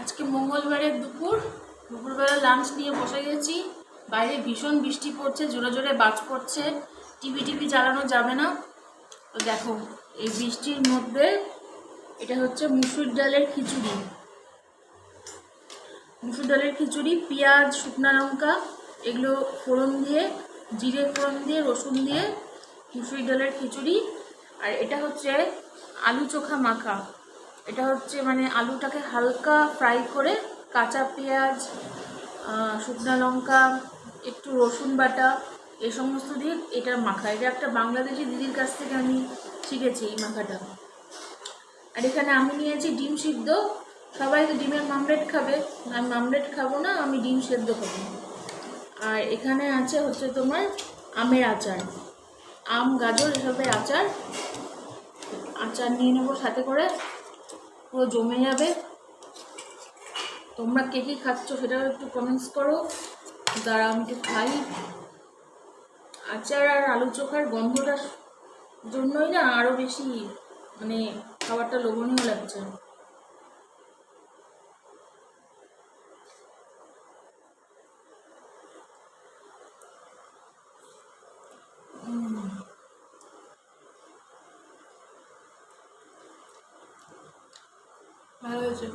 আজকে মঙ্গলবারের দুপুরবেলা লাঞ্চ নিয়ে বসে গেছি। বাইরে ভীষণ বৃষ্টি পড়ছে, জোরে জোরে বাজ পড়ছে, টিভি চালানো যাবে না। তো দেখো এই বৃষ্টির মধ্যে এটা হচ্ছে মুসুর ডালের খিচুড়ি, পেঁয়াজ, শুকনো লঙ্কা এগুলো ফোড়ন দিয়ে, জিরে ফোড়ন দিয়ে, রসুন দিয়ে মুসুর ডালের খিচুড়ি। আর এটা হচ্ছে আলু চোখা মাখা। এটা হচ্ছে মানে আলুটাকে হালকা ফ্রাই করে কাঁচা পেঁয়াজ, শুকনো লঙ্কা, একটু রসুন বাটা এই সমস্ত দিয়ে এটার মাখা। এটা একটা বাংলাদেশি দিদির কাছ থেকে আমি শিখেছি এই মাখাটা। আর এখানে আমি নিয়েছি ডিম সিদ্ধ। সবাই তো ডিমের মামলেট খাবে, আমি মামলেট খাবো না, আমি ডিম সেদ্ধ খাবো। আর এখানে আছে হচ্ছে তোমার আমের আচার, আম গাজর এসবের আচার নিয়ে নেবো সাথে করে, পুরো জমে যাবে। তোমরা কে কী খাচ্ছ সেটাও একটু কমেন্টস করো, দ্বারা আমি একটু খাই। আচার আর আলু চোখার গন্ধটার জন্যই না আরও বেশি মানে খাবারটা লোভনীয় লাগছে। ভালো হয়েছে।